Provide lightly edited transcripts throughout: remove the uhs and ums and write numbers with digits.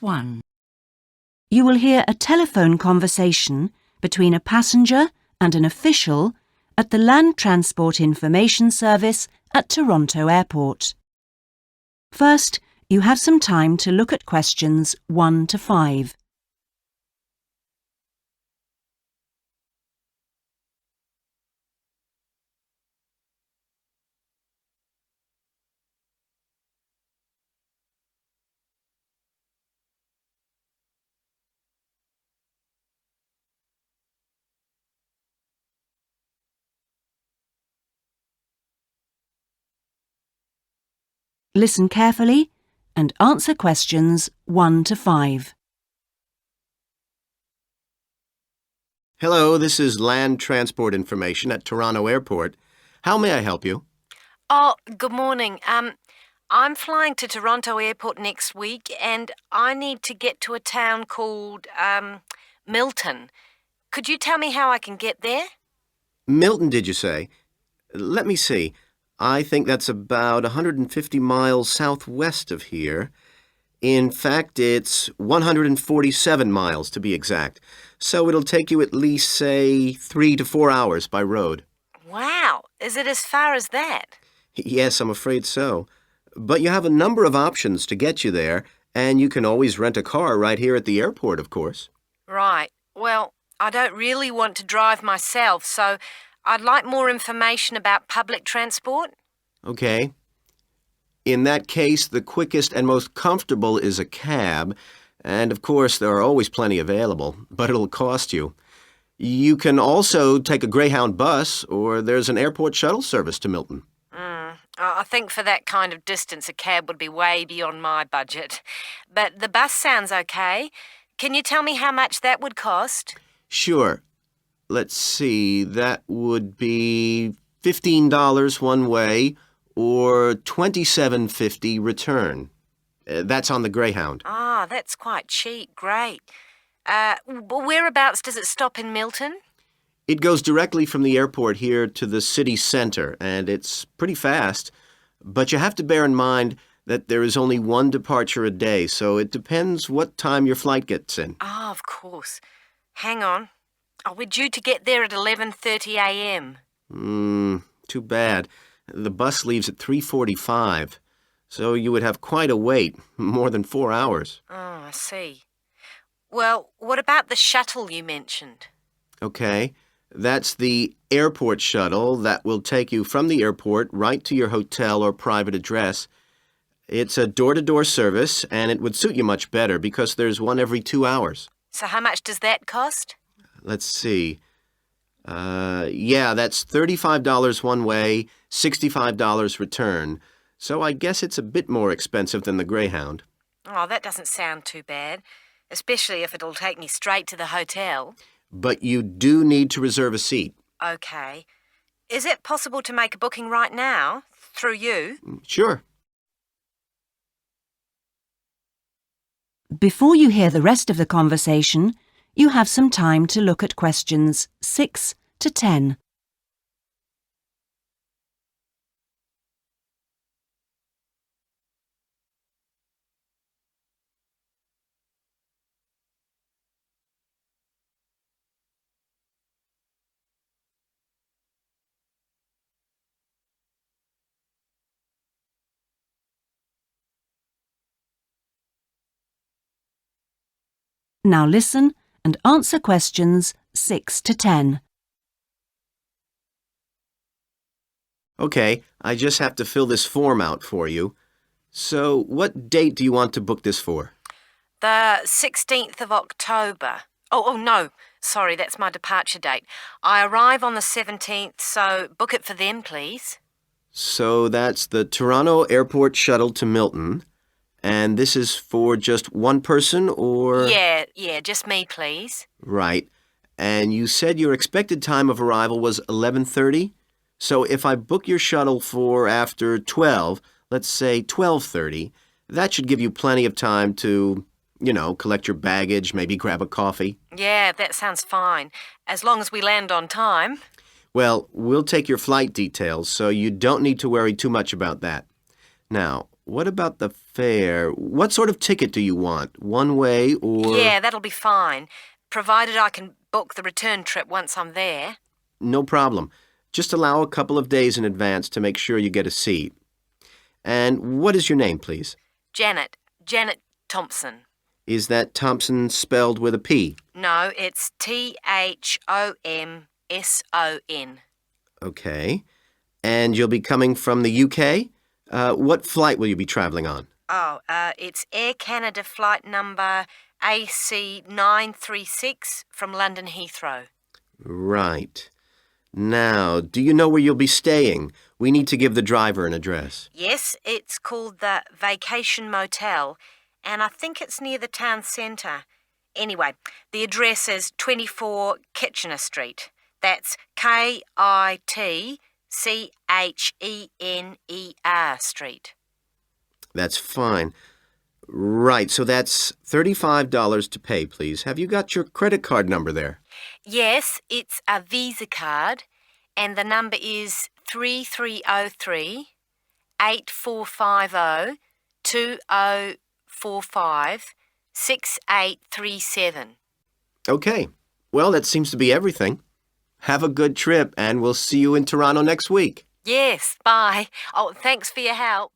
1. You will hear a telephone conversation between a passenger and an official at the Land Transport Information Service at Toronto Airport. First, you have some time to look at questions 1 to 5. Listen carefully and answer questions 1 to 5. Hello, this is Land Transport Information at Toronto Airport. How may I help you? Oh, good morning. I'm flying to Toronto Airport next week and I need to get to a town called, Milton. Could you tell me how I can get there? Milton, did you say? Let me see. I think that's about 150 miles southwest of here. In fact, it's 147 miles to be exact. So it'll take you at least, say, 3 to 4 hours by road. Wow, is it as far as that? Yes, I'm afraid so. But you have a number of options to get you there, and you can always rent a car right here at the airport, of course. Right. Well, I don't really want to drive myself, so I'd like more information about public transport. Okay. In that case, the quickest and most comfortable is a cab, and of course there are always plenty available, but it'll cost you. You can also take a Greyhound bus, or there's an airport shuttle service to Milton. I think for that kind of distance, a cab would be way beyond my budget. But the bus sounds okay. Can you tell me how much that would cost? Sure. Let's see, that would be $15 one way, or $27.50 return. That's on the Greyhound. Ah, that's quite cheap. Great. Whereabouts does it stop in Milton? It goes directly from the airport here to the city center, and it's pretty fast. But you have to bear in mind that there is only one departure a day, so it depends what time your flight gets in. Ah, of course. Hang on. Oh, we're due to get there at 11:30 a.m. Too bad. The bus leaves at 3:45, so you would have quite a wait, more than 4 hours. Oh, I see. Well, what about the shuttle you mentioned? Okay, that's the airport shuttle that will take you from the airport right to your hotel or private address. It's a door-to-door service, and it would suit you much better because there's one every 2 hours. So how much does that cost? Let's see. That's $35 one way, $65 return. So I guess it's a bit more expensive than the Greyhound. Oh, that doesn't sound too bad, especially if it'll take me straight to the hotel. But you do need to reserve a seat. Okay. Is it possible to make a booking right now, through you? Sure. Before you hear the rest of the conversation, you have some time to look at questions 6 to 10. Now listen and answer questions 6 to 10. Okay, I just have to fill this form out for you. So, what date do you want to book this for? The 16th of October. Oh, no. Sorry, that's my departure date. I arrive on the 17th, so book it for them, please. So that's the Toronto Airport shuttle to Milton. And this is for just one person, or? Yeah, just me, please. Right. And you said your expected time of arrival was 11:30? So if I book your shuttle for after 12, let's say 12:30, that should give you plenty of time to, collect your baggage, maybe grab a coffee. Yeah, that sounds fine, as long as we land on time. Well, we'll take your flight details, so you don't need to worry too much about that. Now, What about the fare? What sort of ticket do you want? One way or... Yeah, that'll be fine, provided I can book the return trip once I'm there. No problem. Just allow a couple of days in advance to make sure you get a seat. And what is your name, please? Janet Thompson. Is that Thompson spelled with a P? No, it's Thomson. Okay. And you'll be coming from the UK? What flight will you be travelling on? It's Air Canada flight number AC936 from London Heathrow. Right. Now, do you know where you'll be staying? We need to give the driver an address. Yes, it's called the Vacation Motel, and I think it's near the town centre. Anyway, the address is 24 Kitchener Street. That's Kitchener Street. That's fine. Right, so that's $35 to pay, please. Have you got your credit card number there? Yes, it's a Visa card, and the number is 3303 8450 2045 6837. Okay. Well, that seems to be everything. Have a good trip, and we'll see you in Toronto next week. Yes, bye. Oh, thanks for your help.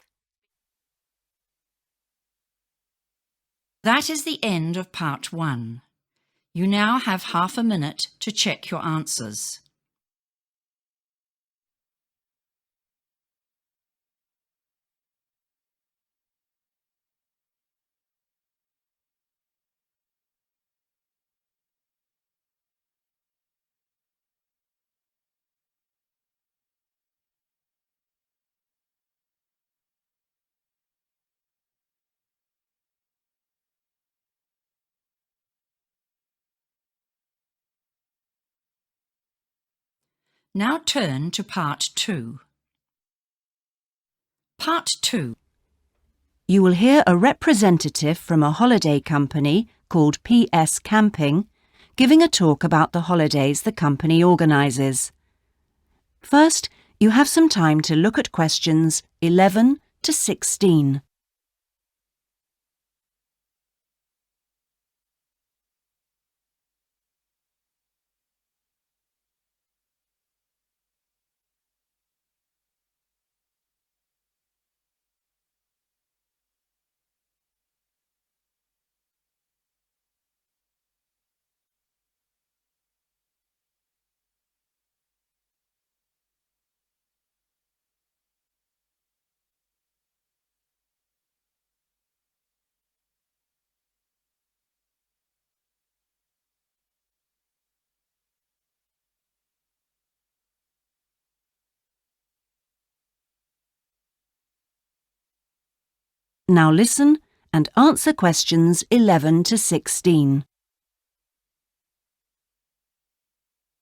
That is the end of part 1. You now have half a minute to check your answers. Now turn to part 2. Part 2. You will hear a representative from a holiday company called PS Camping giving a talk about the holidays the company organises. First, you have some time to look at questions 11 to 16. Now listen and answer questions 11 to 16.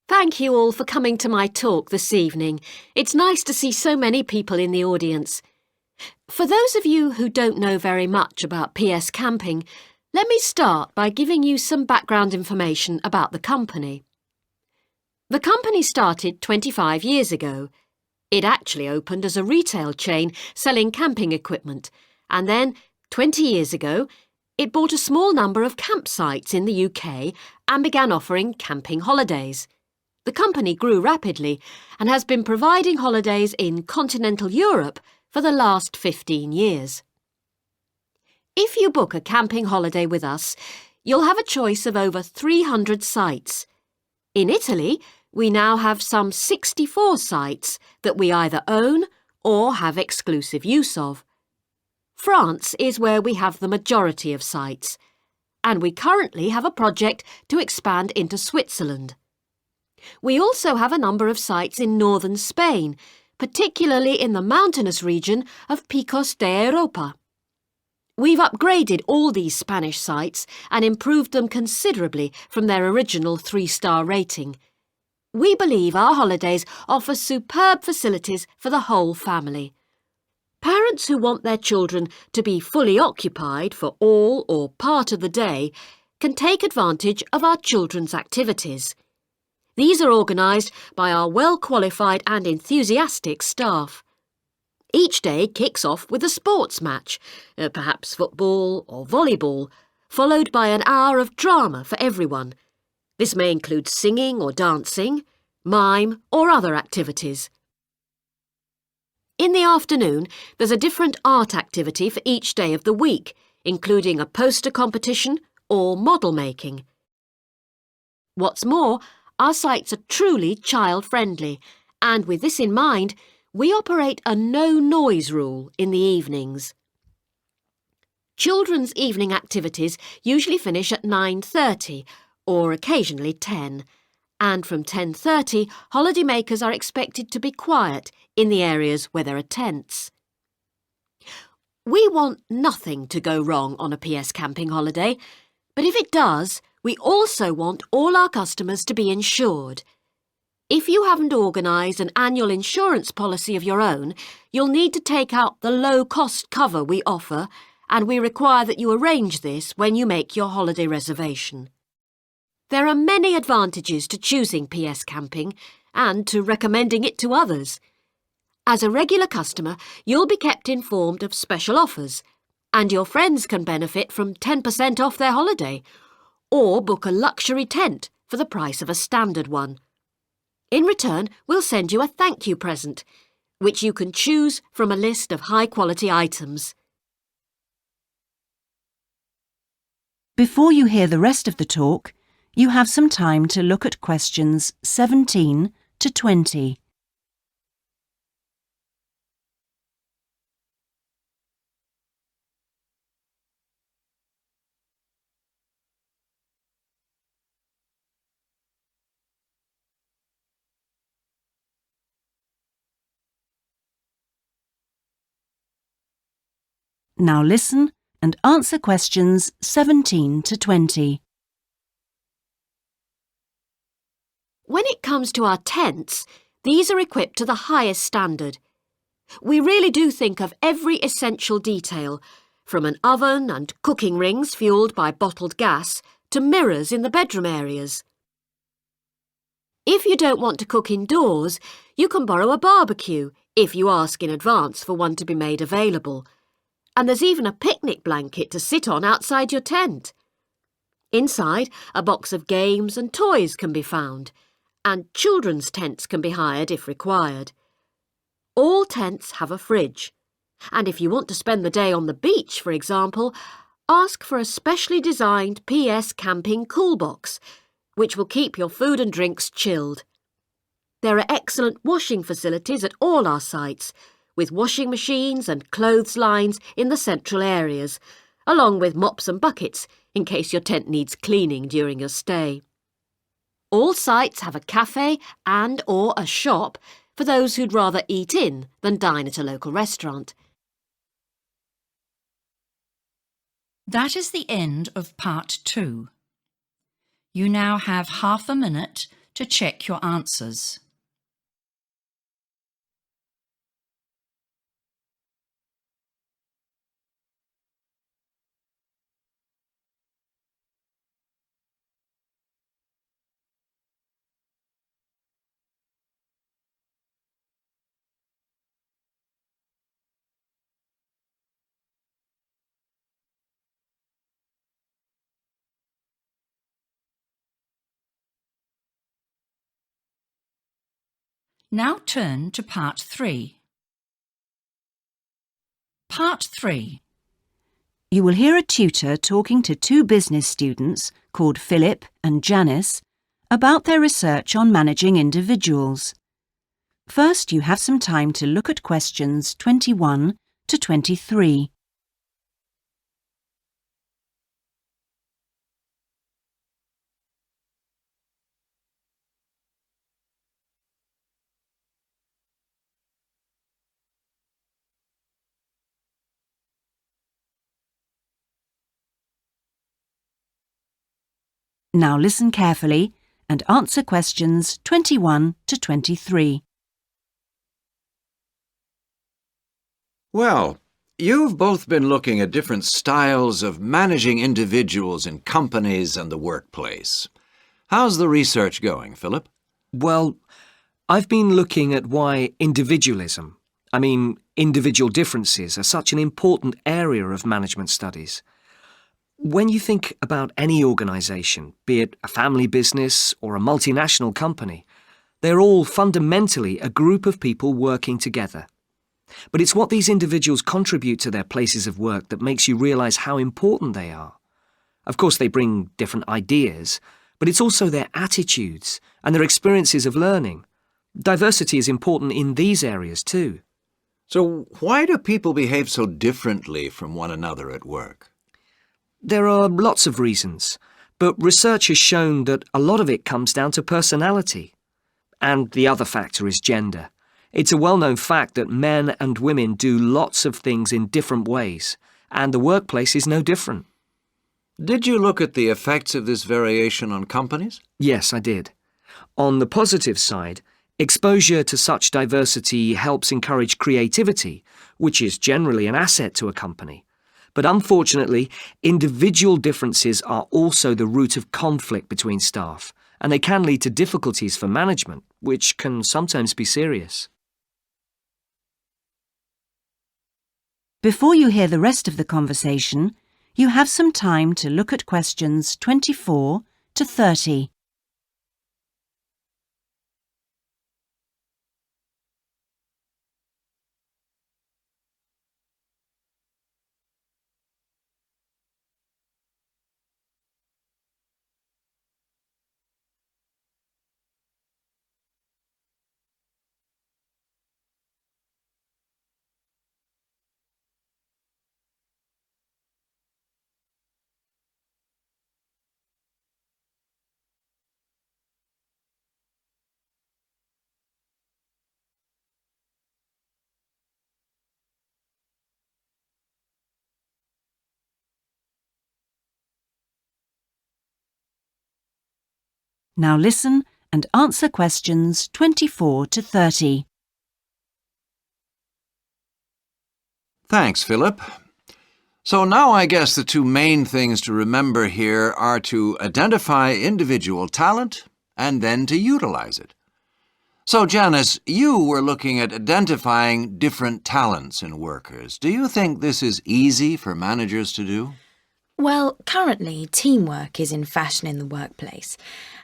Thank you all for coming to my talk this evening. It's nice to see so many people in the audience. For those of you who don't know very much about PS Camping, let me start by giving you some background information about the company. The company started 25 years ago. It actually opened as a retail chain selling camping equipment, and then, 20 years ago, it bought a small number of campsites in the UK and began offering camping holidays. The company grew rapidly and has been providing holidays in continental Europe for the last 15 years. If you book a camping holiday with us, you'll have a choice of over 300 sites. In Italy, we now have some 64 sites that we either own or have exclusive use of. France is where we have the majority of sites, and we currently have a project to expand into Switzerland. We also have a number of sites in northern Spain, particularly in the mountainous region of Picos de Europa. We've upgraded all these Spanish sites and improved them considerably from their original 3-star rating. We believe our holidays offer superb facilities for the whole family. Parents who want their children to be fully occupied for all or part of the day can take advantage of our children's activities. These are organised by our well-qualified and enthusiastic staff. Each day kicks off with a sports match, perhaps football or volleyball, followed by an hour of drama for everyone. This may include singing or dancing, mime or other activities. In the afternoon, there's a different art activity for each day of the week, including a poster competition or model making. What's more, our sites are truly child-friendly, and with this in mind, we operate a no-noise rule in the evenings. Children's evening activities usually finish at 9:30 or occasionally 10, and from 10:30 holidaymakers are expected to be quiet in the areas where there are tents. We want nothing to go wrong on a PS camping holiday, but if it does, we also want all our customers to be insured. If you haven't organised an annual insurance policy of your own, you'll need to take out the low-cost cover we offer, and we require that you arrange this when you make your holiday reservation. There are many advantages to choosing PS Camping and to recommending it to others. As a regular customer, you'll be kept informed of special offers, and your friends can benefit from 10% off their holiday, or book a luxury tent for the price of a standard one. In return, we'll send you a thank you present, which you can choose from a list of high-quality items. Before you hear the rest of the talk, you have some time to look at questions 17 to 20. Now listen and answer questions 17 to 20. When it comes to our tents, these are equipped to the highest standard. We really do think of every essential detail, from an oven and cooking rings fuelled by bottled gas to mirrors in the bedroom areas. If you don't want to cook indoors, you can borrow a barbecue if you ask in advance for one to be made available. And there's even a picnic blanket to sit on outside your tent. Inside, a box of games and toys can be found, and children's tents can be hired if required. All tents have a fridge, and if you want to spend the day on the beach, for example, ask for a specially designed PS Camping cool box, which will keep your food and drinks chilled. There are excellent washing facilities at all our sites, with washing machines and clothes lines in the central areas, along with mops and buckets in case your tent needs cleaning during your stay. All sites have a cafe and/or a shop for those who'd rather eat in than dine at a local restaurant. That is the end of part 2. You now have half a minute to check your answers. Now turn to part 3. Part 3. You will hear a tutor talking to two business students called Philip and Janice about their research on managing individuals. First, you have some time to look at questions 21 to 23. Now listen carefully and answer questions 21 to 23. Well, you've both been looking at different styles of managing individuals in companies and the workplace. How's the research going, Philip? Well, I've been looking at why individualism, Individual differences are such an important area of management studies. When you think about any organisation, be it a family business or a multinational company, they're all fundamentally a group of people working together. But it's what these individuals contribute to their places of work that makes you realise how important they are. Of course, they bring different ideas, but it's also their attitudes and their experiences of learning. Diversity is important in these areas too. So why do people behave so differently from one another at work? There are lots of reasons, but research has shown that a lot of it comes down to personality. And the other factor is gender. It's a well-known fact that men and women do lots of things in different ways, and the workplace is no different. Did you look at the effects of this variation on companies? Yes, I did. On the positive side, exposure to such diversity helps encourage creativity, which is generally an asset to a company. But unfortunately, individual differences are also the root of conflict between staff, and they can lead to difficulties for management, which can sometimes be serious. Before you hear the rest of the conversation, you have some time to look at questions 24 to 30. Now listen and answer questions 24 to 30. Thanks, Philip. So now I guess the two main things to remember here are to identify individual talent and then to utilize it. So, Janice, you were looking at identifying different talents in workers. Do you think this is easy for managers to do? Well, currently, teamwork is in fashion in the workplace,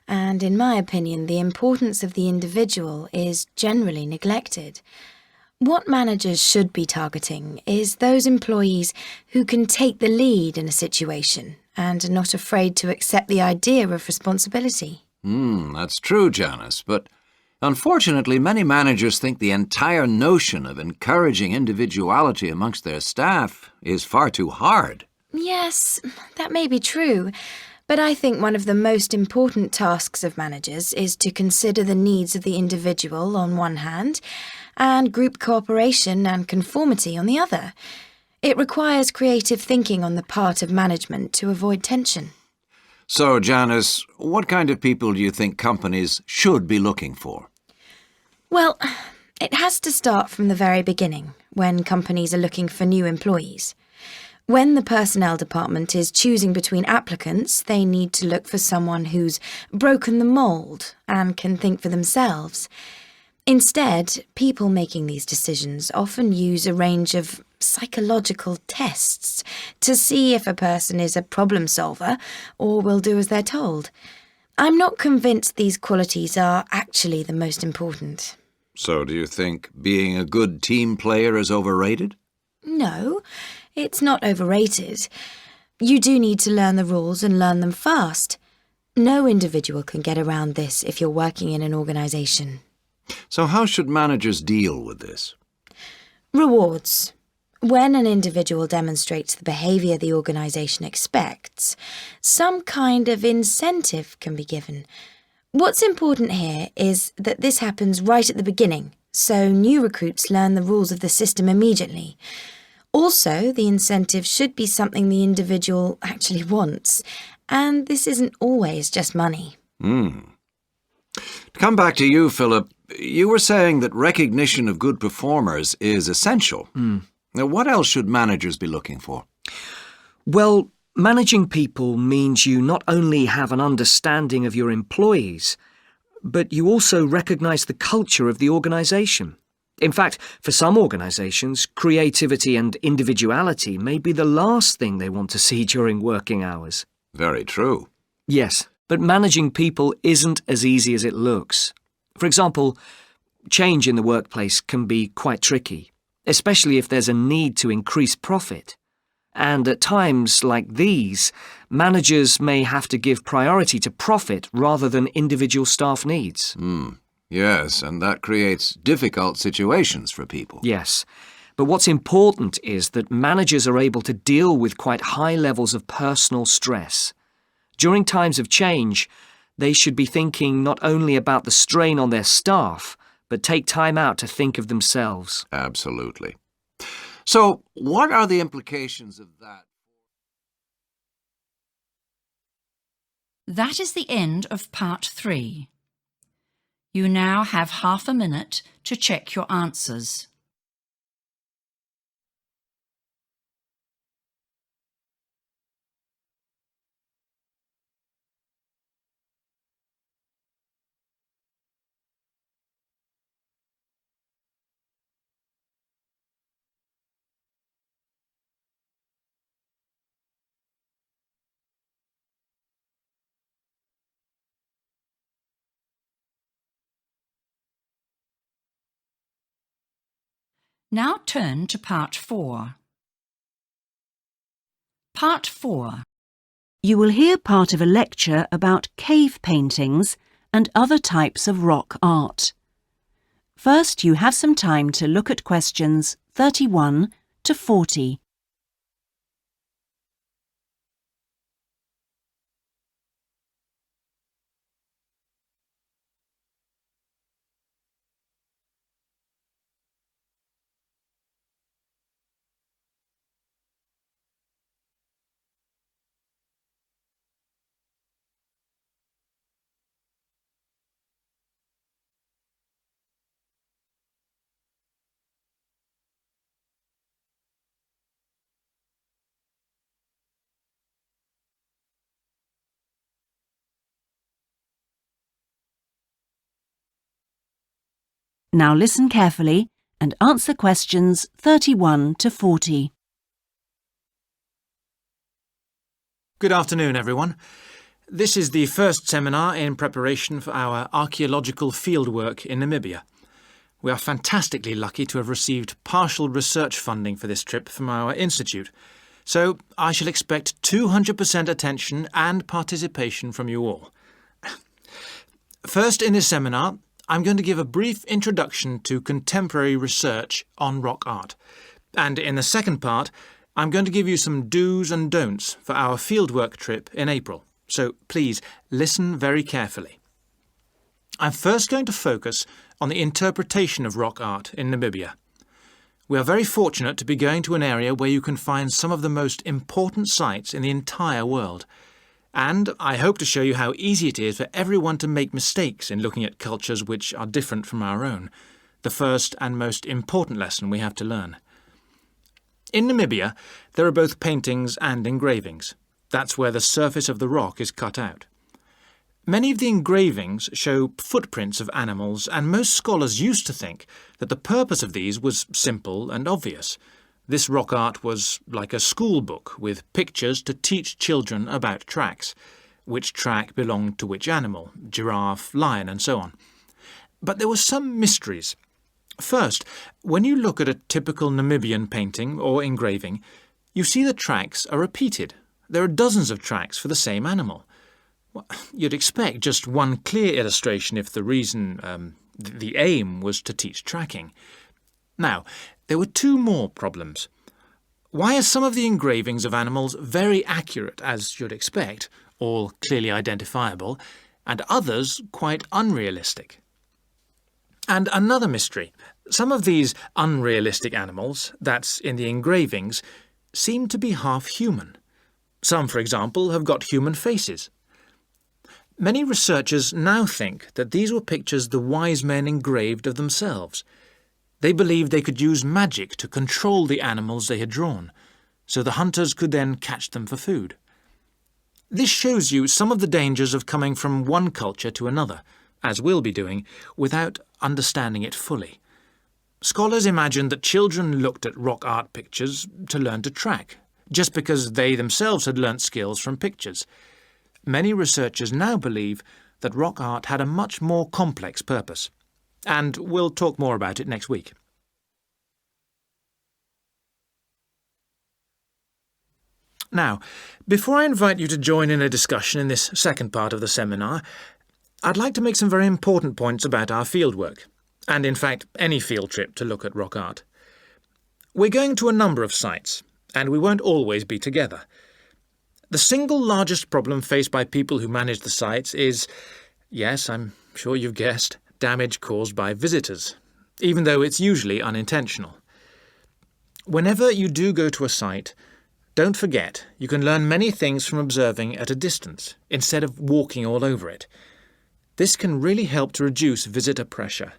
and in my opinion, the importance of the individual is generally neglected. What managers should be targeting is those employees who can take the lead in a situation and are not afraid to accept the idea of responsibility. That's true, Janice, but unfortunately, many managers think the entire notion of encouraging individuality amongst their staff is far too hard. Yes, that may be true, but I think one of the most important tasks of managers is to consider the needs of the individual on one hand and group cooperation and conformity on the other. It requires creative thinking on the part of management to avoid tension. So, Janice, what kind of people do you think companies should be looking for? Well, it has to start from the very beginning, when companies are looking for new employees. When the personnel department is choosing between applicants, they need to look for someone who's broken the mould and can think for themselves. Instead, people making these decisions often use a range of psychological tests to see if a person is a problem solver or will do as they're told. I'm not convinced these qualities are actually the most important. So, do you think being a good team player is overrated? No, it's not overrated. You do need to learn the rules and learn them fast. No individual can get around this if you're working in an organisation. So how should managers deal with this? Rewards. When an individual demonstrates the behaviour the organisation expects, some kind of incentive can be given. What's important here is that this happens right at the beginning, so new recruits learn the rules of the system immediately. Also, the incentive should be something the individual actually wants, and this isn't always just money. To come back to you, Philip, you were saying that recognition of good performers is essential. Now, what else should managers be looking for? Well, managing people means you not only have an understanding of your employees, but you also recognise the culture of the organisation. In fact, for some organisations, creativity and individuality may be the last thing they want to see during working hours. Very true. Yes, but managing people isn't as easy as it looks. For example, change in the workplace can be quite tricky, especially if there's a need to increase profit. And at times like these, managers may have to give priority to profit rather than individual staff needs. Yes, and that creates difficult situations for people. Yes, but what's important is that managers are able to deal with quite high levels of personal stress. During times of change, they should be thinking not only about the strain on their staff, but take time out to think of themselves. Absolutely. So, what are the implications of that? That is the end of part 3. You now have half a minute to check your answers. Now turn to part 4. Part 4. You will hear part of a lecture about cave paintings and other types of rock art. First, you have some time to look at questions 31 to 40. Now listen carefully and answer questions 31 to 40. Good afternoon, everyone. This is the first seminar in preparation for our archaeological fieldwork in Namibia. We are fantastically lucky to have received partial research funding for this trip from our institute, so I shall expect 200% attention and participation from you all. First in this seminar, I'm going to give a brief introduction to contemporary research on rock art. And in the second part, I'm going to give you some do's and don'ts for our fieldwork trip in April. So please listen very carefully. I'm first going to focus on the interpretation of rock art in Namibia. We are very fortunate to be going to an area where you can find some of the most important sites in the entire world. And I hope to show you how easy it is for everyone to make mistakes in looking at cultures which are different from our own, the first and most important lesson we have to learn. In Namibia, there are both paintings and engravings. That's where the surface of the rock is cut out. Many of the engravings show footprints of animals, and most scholars used to think that the purpose of these was simple and obvious. This rock art was like a school book with pictures to teach children about tracks, which track belonged to which animal, giraffe, lion, and so on. But there were some mysteries. First, when you look at a typical Namibian painting or engraving, you see the tracks are repeated. There are dozens of tracks for the same animal. Well, you'd expect just one clear illustration if the aim was to teach tracking. Now, there were two more problems. Why are some of the engravings of animals very accurate, as you'd expect, all clearly identifiable, and others quite unrealistic? And another mystery. Some of these unrealistic animals, that's in the engravings, seem to be half human. Some, for example, have got human faces. Many researchers now think that these were pictures the wise men engraved of themselves. They believed they could use magic to control the animals they had drawn, so the hunters could then catch them for food. This shows you some of the dangers of coming from one culture to another, as we'll be doing, without understanding it fully. Scholars imagine that children looked at rock art pictures to learn to track, just because they themselves had learnt skills from pictures. Many researchers now believe that rock art had a much more complex purpose, and we'll talk more about it next week. Now, before I invite you to join in a discussion in this second part of the seminar, I'd like to make some very important points about our fieldwork, and in fact any field trip to look at rock art. We're going to a number of sites, and we won't always be together. The single largest problem faced by people who manage the sites is, yes, I'm sure you've guessed, damage caused by visitors, even though it's usually unintentional. Whenever you do go to a site, don't forget you can learn many things from observing at a distance, instead of walking all over it. This can really help to reduce visitor pressure.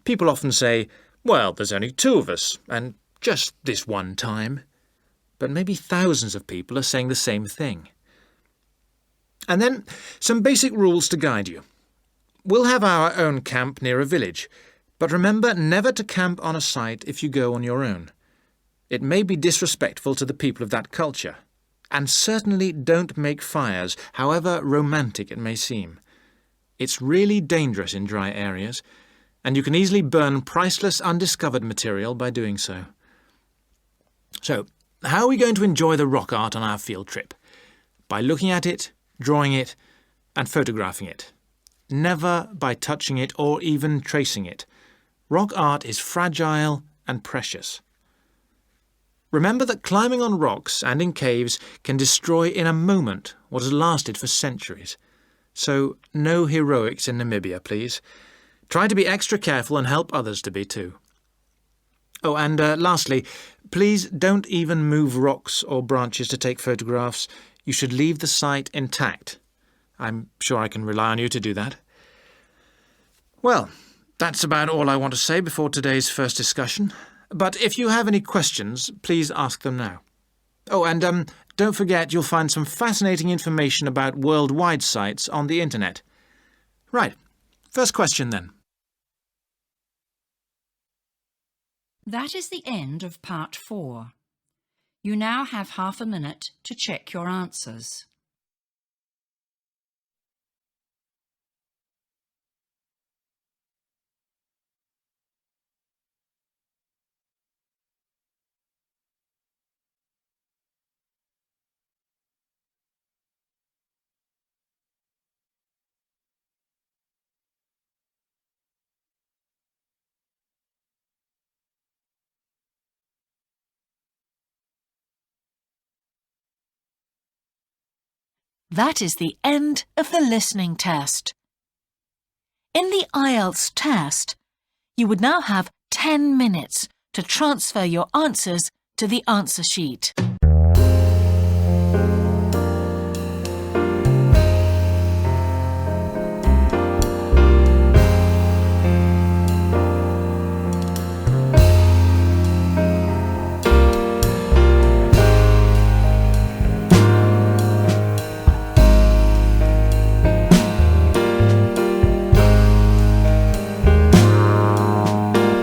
People often say, well, there's only 2 of us, and just this one time. But maybe thousands of people are saying the same thing. And then some basic rules to guide you. We'll have our own camp near a village, but remember never to camp on a site if you go on your own. It may be disrespectful to the people of that culture, and certainly don't make fires, however romantic it may seem. It's really dangerous in dry areas, and you can easily burn priceless undiscovered material by doing so. So, how are we going to enjoy the rock art on our field trip? By looking at it, drawing it, and photographing it. Never by touching it or even tracing it. Rock art is fragile and precious. Remember that climbing on rocks and in caves can destroy in a moment what has lasted for centuries. So, no heroics in Namibia, please. Try to be extra careful and help others to be too. Oh, and lastly, please don't even move rocks or branches to take photographs. You should leave the site intact. I'm sure I can rely on you to do that. Well, that's about all I want to say before today's first discussion. But if you have any questions, please ask them now. Oh, and don't forget you'll find some fascinating information about worldwide sites on the internet. Right, first question then. That is the end of part 4. You now have half a minute to check your answers. That is the end of the listening test. In the IELTS test, you would now have 10 minutes to transfer your answers to the answer sheet.